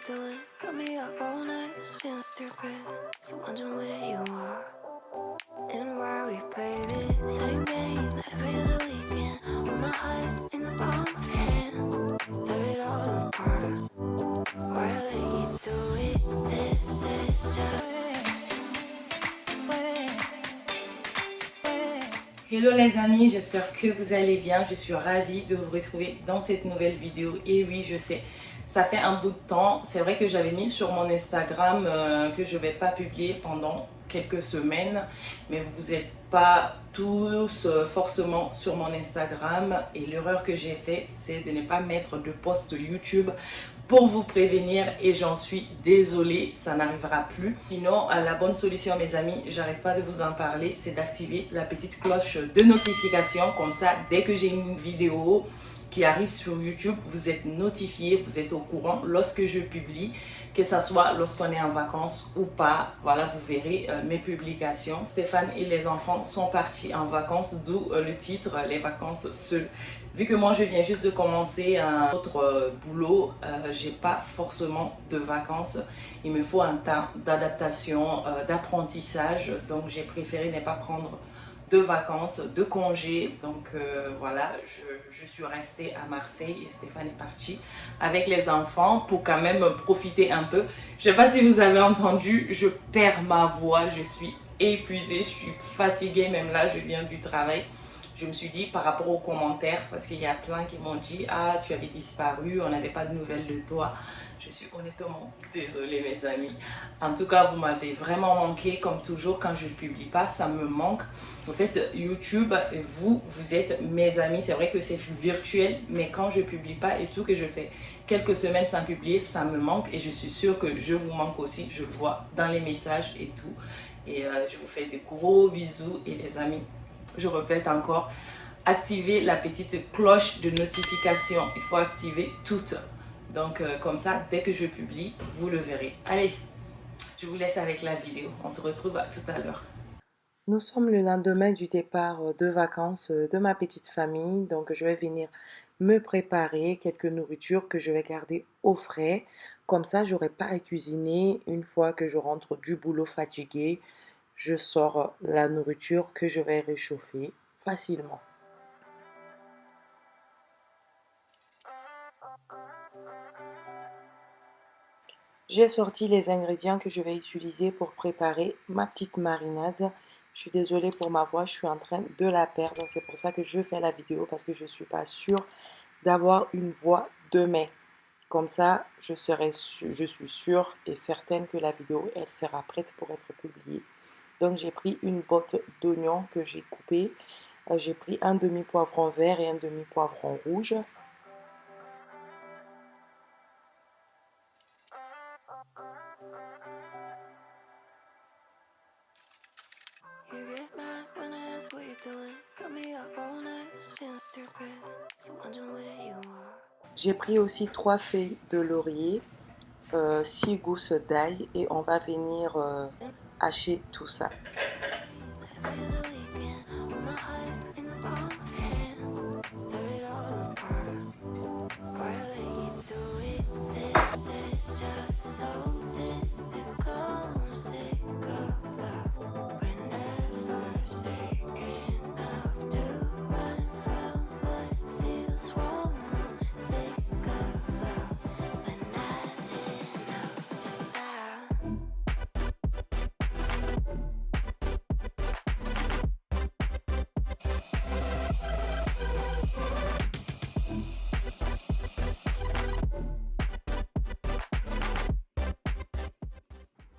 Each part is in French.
doing? Got me up all night, just feeling stupid. For wondering where you are and why we play this same game every other weekend. With my heart in the palm of your hand, tear it all apart. Why I let you do it? This is just. Hello les amis, j'espère que vous allez bien. Je suis ravie de vous retrouver dans cette nouvelle vidéo. Et oui, je sais, ça fait un bout de temps. C'est vrai que j'avais mis sur mon Instagram que je ne vais pas publier pendant quelques semaines. Mais vous n'êtes pas tous forcément sur mon Instagram. Et l'erreur que j'ai faite, c'est de ne pas mettre de post YouTube pour vous prévenir, et j'en suis désolée, ça n'arrivera plus. Sinon, la bonne solution mes amis, j'arrête pas de vous en parler, c'est d'activer la petite cloche de notification. Comme ça, dès que j'ai une vidéo qui arrive sur YouTube, vous êtes notifié, vous êtes au courant lorsque je publie, que ce soit lorsqu'on est en vacances ou pas. Voilà, vous verrez mes publications. Stéphane et les enfants sont partis en vacances, d'où le titre, les vacances seules. Vu que moi je viens juste de commencer un autre boulot, j'ai pas forcément de vacances. Il me faut un temps d'adaptation, d'apprentissage. Donc j'ai préféré ne pas prendre de vacances, de congés. Donc voilà, je suis restée à Marseille et Stéphane est parti avec les enfants pour quand même profiter un peu. Je sais pas si vous avez entendu, je perds ma voix, je suis épuisée, je suis fatiguée. Même là, je viens du travail. Je me suis dit par rapport aux commentaires, parce qu'il y a plein qui m'ont dit « Ah, tu avais disparu, on n'avait pas de nouvelles de toi ». Je suis honnêtement désolée mes amis. En tout cas, vous m'avez vraiment manqué. Comme toujours, quand je ne publie pas, ça me manque. En fait, YouTube, vous êtes mes amis. C'est vrai que c'est virtuel, mais quand je ne publie pas et tout, que je fais quelques semaines sans publier, ça me manque. Et je suis sûre que je vous manque aussi. Je le vois dans les messages et tout. Et je vous fais des gros bisous. Et les amis, je répète encore, activez la petite cloche de notification. Il faut activer toutes. Donc comme ça, dès que je publie, vous le verrez. Allez, je vous laisse avec la vidéo. On se retrouve tout à l'heure. Nous sommes le lendemain du départ de vacances de ma petite famille. Donc je vais venir me préparer quelques nourritures que je vais garder au frais. Comme ça, je n'aurai pas à cuisiner. Une fois que je rentre du boulot fatiguée, je sors la nourriture que je vais réchauffer facilement. J'ai sorti les ingrédients que je vais utiliser pour préparer ma petite marinade. Je suis désolée pour ma voix, je suis en train de la perdre. C'est pour ça que je fais la vidéo, parce que je ne suis pas sûre d'avoir une voix demain. Comme ça, je suis sûre et certaine que la vidéo, elle sera prête pour être publiée. Donc, j'ai pris une botte d'oignons que j'ai coupé. J'ai pris un demi-poivron vert et un demi-poivron rouge. J'ai pris aussi 3 feuilles de laurier, 6 gousses d'ail et on va venir hacher tout ça.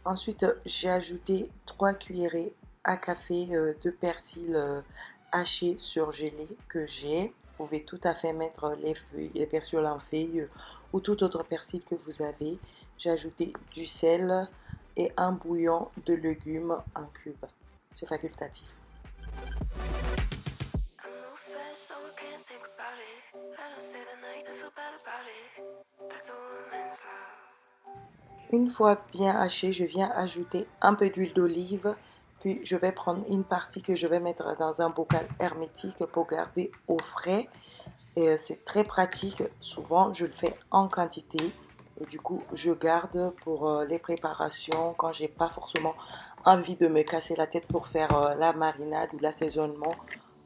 Ensuite, j'ai ajouté 3 cuillerées à café de persil haché surgelé que j'ai. Vous pouvez tout à fait mettre les persils en feuilles ou tout autre persil que vous avez. J'ai ajouté du sel et un bouillon de légumes en cubes. C'est facultatif. Une fois bien haché, je viens ajouter un peu d'huile d'olive, puis je vais prendre une partie que je vais mettre dans un bocal hermétique pour garder au frais. Et c'est très pratique, souvent je le fais en quantité Et du coup, je garde pour les préparations quand j'ai pas forcément envie de me casser la tête pour faire la marinade ou l'assaisonnement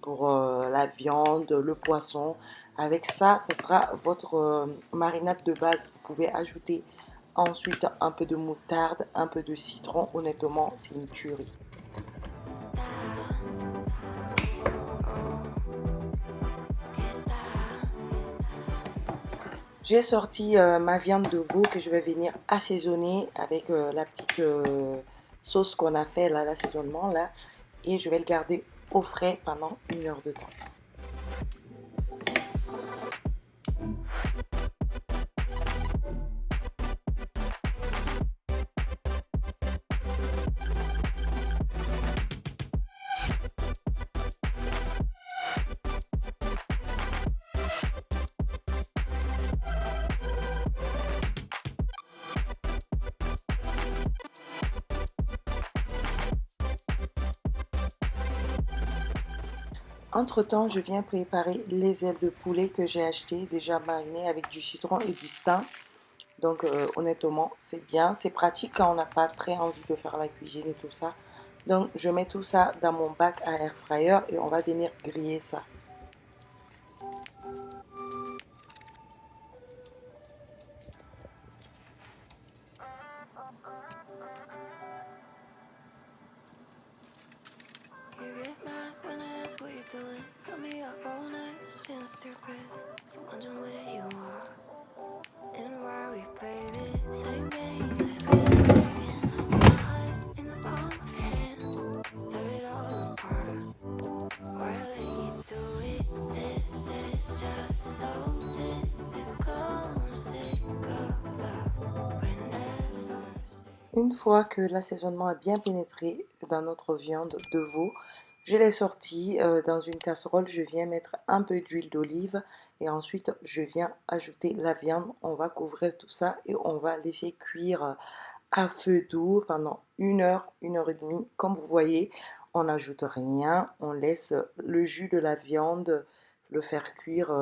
pour la viande, le poisson. Avec ça, ça sera votre marinade de base. Vous pouvez ajouter ensuite un peu de moutarde, un peu de citron. Honnêtement, c'est une tuerie. J'ai sorti ma viande de veau que je vais venir assaisonner avec la petite sauce qu'on a fait là, l'assaisonnement là. Et je vais le garder au frais pendant 1 heure de temps. Entre-temps, je viens préparer les ailes de poulet que j'ai achetées déjà marinées avec du citron et du thym. Donc honnêtement, c'est bien, c'est pratique quand on n'a pas très envie de faire la cuisine et tout ça. Donc je mets tout ça dans mon bac à air fryer et on va venir griller ça. You get mad when I ask what you're doing. Got me up all night, just feeling stupid. For wondering where you are and why we play this same game every weekend. My heart in the palm of your hand, tear it all apart. Why I let you do it? This is just so typical. I'm sick of love whenever. Une fois que l'assaisonnement a bien pénétré dans notre viande de veau, je l'ai sorti dans une casserole. Je viens mettre un peu d'huile d'olive et ensuite je viens ajouter la viande. On va couvrir tout ça et on va laisser cuire à feu doux pendant 1 heure, 1 heure et demie. Comme vous voyez, on n'ajoute rien. On laisse le jus de la viande le faire cuire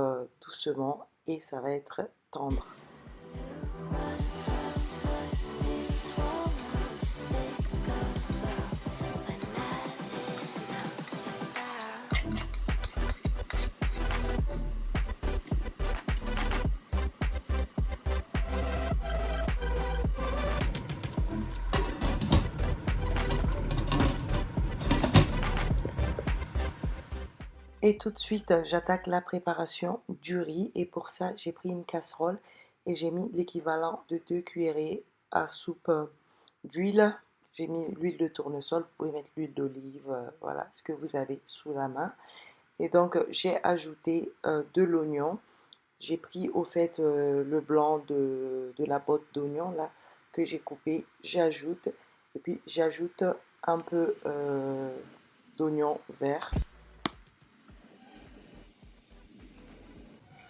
doucement et ça va être tendre. Et tout de suite, j'attaque la préparation du riz. Et pour ça, j'ai pris une casserole et j'ai mis l'équivalent de 2 cuillerées à soupe d'huile. J'ai mis l'huile de tournesol, vous pouvez mettre l'huile d'olive, voilà, ce que vous avez sous la main. Et donc, j'ai ajouté de l'oignon. J'ai pris au fait le blanc de la botte d'oignon là que j'ai coupé. J'ajoute et puis j'ajoute un peu d'oignon vert.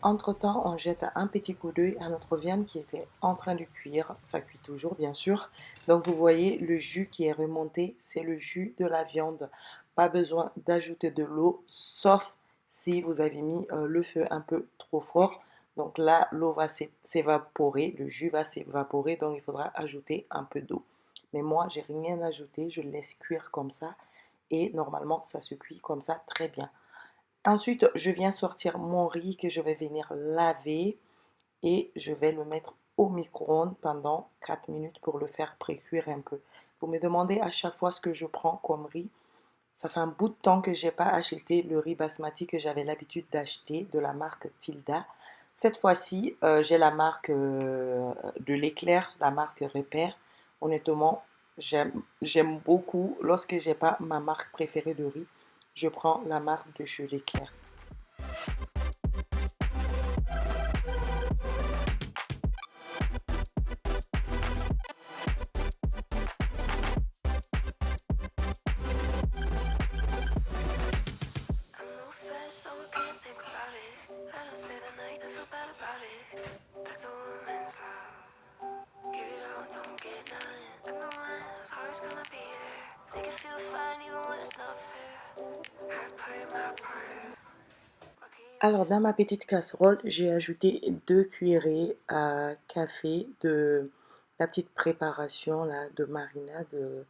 Entre-temps, on jette un petit coup d'œil à notre viande qui était en train de cuire. Ça cuit toujours, bien sûr. Donc, vous voyez, le jus qui est remonté, c'est le jus de la viande. Pas besoin d'ajouter de l'eau, sauf si vous avez mis le feu un peu trop fort. Donc là, l'eau va s'évaporer, le jus va s'évaporer, donc il faudra ajouter un peu d'eau. Mais moi, j'ai rien ajouté, je le laisse cuire comme ça. Et normalement, ça se cuit comme ça très bien. Ensuite, je viens sortir mon riz que je vais venir laver et je vais le mettre au micro-ondes pendant 4 minutes pour le faire précuire un peu. Vous me demandez à chaque fois ce que je prends comme riz. Ça fait un bout de temps que je n'ai pas acheté le riz basmati que j'avais l'habitude d'acheter de la marque Tilda. Cette fois-ci, j'ai la marque de l'éclair, la marque Repère. Honnêtement, j'aime beaucoup. Lorsque je n'ai pas ma marque préférée de riz, je prends la marque de chez l'éclair. I'm no fast, so I can't think about it. Let him stay the night, I feel bad about it. That's a woman's love. Give it all, don't get none. Everyone's always gonna be there. Make it feel fine even when it's not fair. I play my part. Alors, dans ma petite casserole, j'ai ajouté 2 cuillerées à café de la petite préparation là, de marinade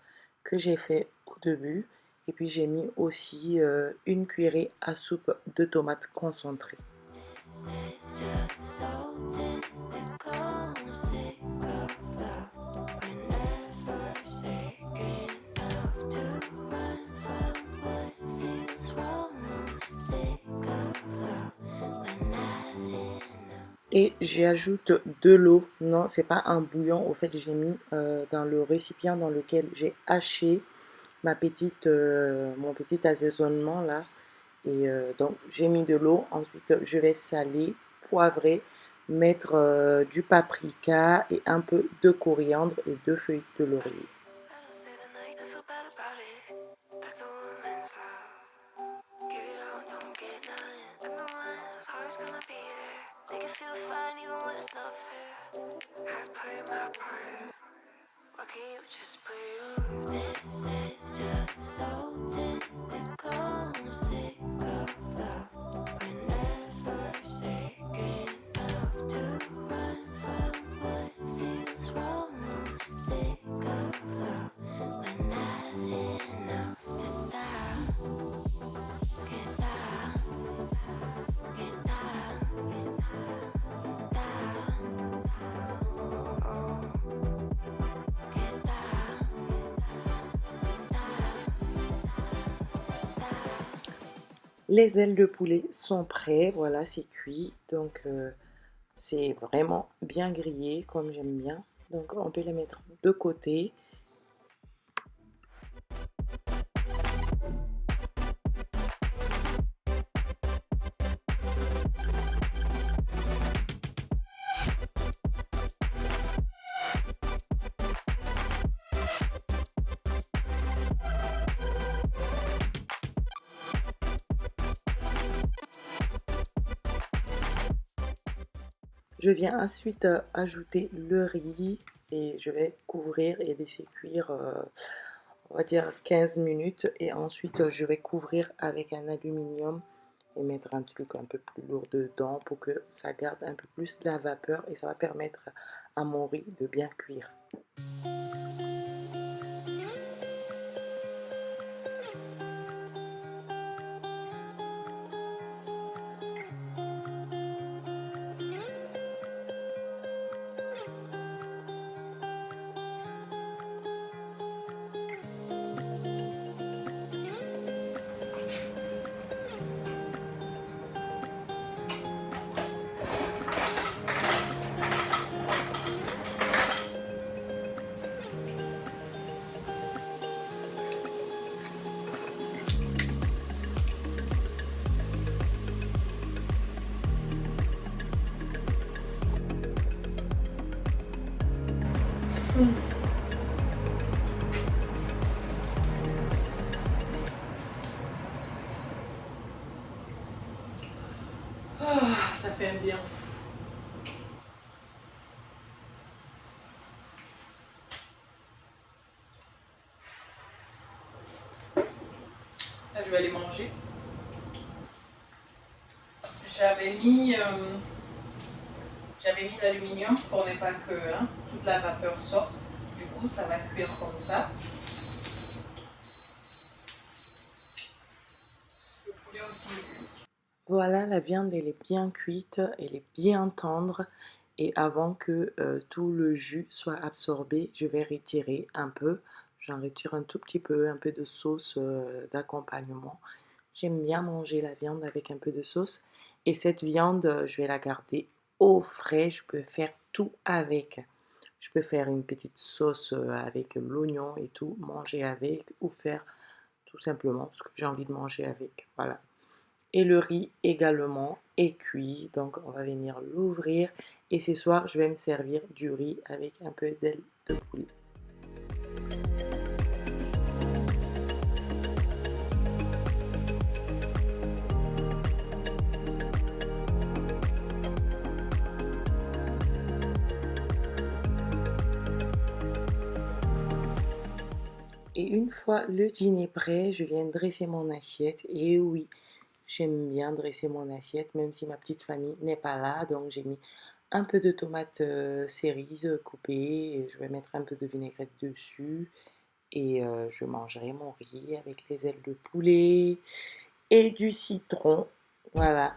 que j'ai fait au début. Et puis, j'ai mis aussi une cuillerée à soupe de tomates concentrées. It's just so typical. I'm sick of love. We're never forsaken enough to run from what feels wrong. I'm sick of love, but not enough. Et j'ajoute de l'eau. Non, c'est pas un bouillon. Au fait, j'ai mis dans le récipient dans lequel j'ai haché mon petit assaisonnement là. Et donc, j'ai mis de l'eau. Ensuite, je vais saler, poivrer, mettre du paprika et un peu de coriandre et 2 feuilles de laurier. I don't stay the night, I feel bad about it. That's a woman's love. Give it all, don't get nothing. Everyone's always gonna be there. Make it feel fine even when it's not fair. I play my part. Why can't you just play yours? This is just so typical. I'm sick of love. We're never forsaken enough to run from what feels wrong. I'm sick of love, but not enough to stop. Can't stop. Can't stop. Stop. Oh. Can't stop. Stop. Stop. Les ailes de poulet sont prêtes. Voilà, c'est cuit. Donc, c'est vraiment bien grillé comme j'aime bien. Donc, on peut les mettre de côté. Je viens ensuite ajouter le riz et je vais couvrir et laisser cuire, on va dire 15 minutes. Et ensuite, je vais couvrir avec un aluminium et mettre un truc un peu plus lourd dedans pour que ça garde un peu plus de la vapeur et ça va permettre à mon riz de bien cuire. Ça fait un bien fou. Là, je vais aller manger. J'avais mis l'aluminium pour ne pas que toute la vapeur sorte. Du coup, ça va cuire comme ça. Le poulet aussi. Voilà, la viande elle est bien cuite, elle est bien tendre. Et avant que tout le jus soit absorbé, je vais retirer un peu. J'en retire un tout petit peu, un peu de sauce d'accompagnement. J'aime bien manger la viande avec un peu de sauce. Et cette viande, je vais la garder au frais. Je peux faire tout avec. Je peux faire une petite sauce avec l'oignon et tout, manger avec, ou faire tout simplement ce que j'ai envie de manger avec. Voilà. Et le riz également est cuit, donc on va venir l'ouvrir. Et ce soir, je vais me servir du riz avec un peu d'ailes de poulet. Et une fois le dîner prêt, je viens dresser mon assiette. Et oui, J'aime bien dresser mon assiette, même si ma petite famille n'est pas là. Donc j'ai mis un peu de tomates cerises coupées. Et je vais mettre un peu de vinaigrette dessus. Et je mangerai mon riz avec les ailes de poulet et du citron. Voilà.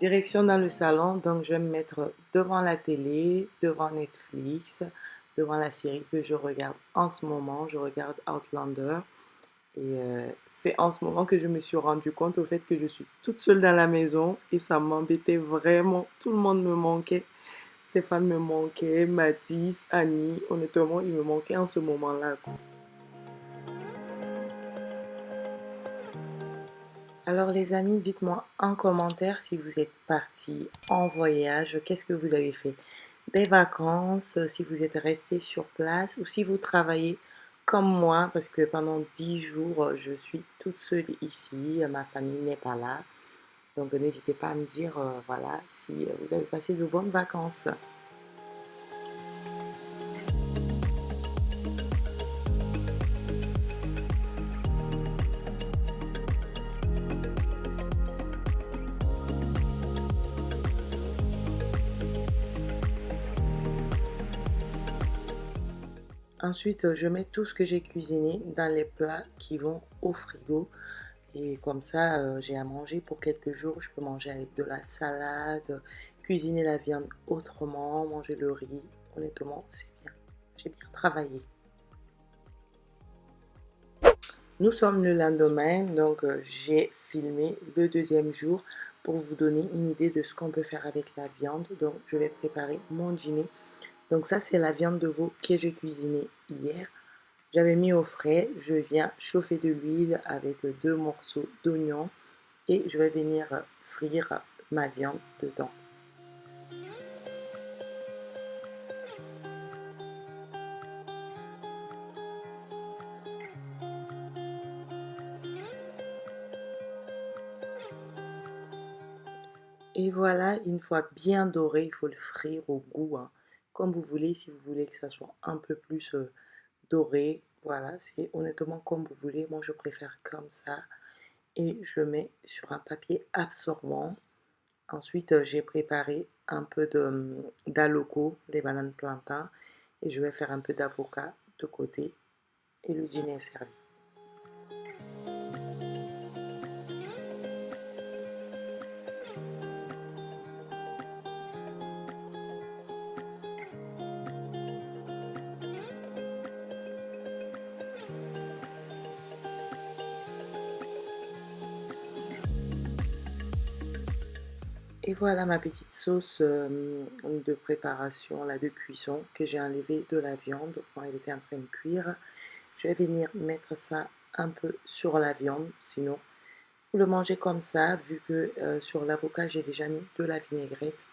Direction dans le salon, donc je vais me mettre devant la télé, devant Netflix, devant la série que je regarde en ce moment. Je regarde Outlander. Et c'est en ce moment que je me suis rendu compte au fait que je suis toute seule dans la maison et ça m'embêtait vraiment. Tout le monde me manquait. Stéphane me manquait, Mathis, Annie. Honnêtement, il me manquait en ce moment-là. Alors les amis, dites-moi en commentaire si vous êtes partis en voyage, qu'est-ce que vous avez fait? Des vacances, si vous êtes resté sur place ou si vous travaillez comme moi, parce que pendant 10 jours, je suis toute seule ici, ma famille n'est pas là. Donc n'hésitez pas à me dire, voilà, si vous avez passé de bonnes vacances. Ensuite, je mets tout ce que j'ai cuisiné dans les plats qui vont au frigo. Et comme ça, j'ai à manger pour quelques jours. Je peux manger avec de la salade, cuisiner la viande autrement, manger le riz. Honnêtement, c'est bien. J'ai bien travaillé. Nous sommes le lendemain, donc j'ai filmé le deuxième jour pour vous donner une idée de ce qu'on peut faire avec la viande. Donc, je vais préparer mon dîner. Donc ça, c'est la viande de veau que j'ai cuisinée hier. J'avais mis au frais, je viens chauffer de l'huile avec 2 morceaux d'oignon et je vais venir frire ma viande dedans. Et voilà, une fois bien doré, il faut le frire au goût, hein, comme vous voulez. Si vous voulez que ça soit un peu plus doré, voilà, c'est honnêtement comme vous voulez. Moi, je préfère comme ça. Et je mets sur un papier absorbant. Ensuite, j'ai préparé un peu d'aloco, les bananes plantains. Et je vais faire un peu d'avocat de côté. Et le dîner est servi. Et voilà ma petite sauce de préparation, là, de cuisson que j'ai enlevée de la viande quand elle était en train de cuire. Je vais venir mettre ça un peu sur la viande, sinon vous le mangez comme ça, vu que sur l'avocat j'ai déjà mis de la vinaigrette.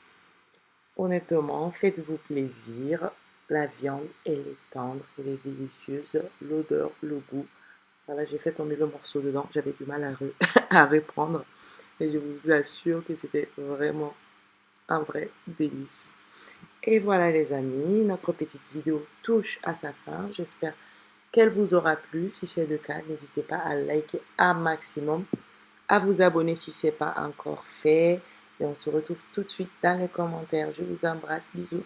Honnêtement, faites-vous plaisir. La viande, elle est tendre, elle est délicieuse. L'odeur, le goût. Voilà, j'ai fait tomber le morceau dedans. J'avais du mal à reprendre. Mais je vous assure que c'était vraiment un vrai délice. Et voilà les amis, notre petite vidéo touche à sa fin. J'espère qu'elle vous aura plu. Si c'est le cas, n'hésitez pas à liker un maximum, à vous abonner si ce n'est pas encore fait. Et on se retrouve tout de suite dans les commentaires. Je vous embrasse. Bisous.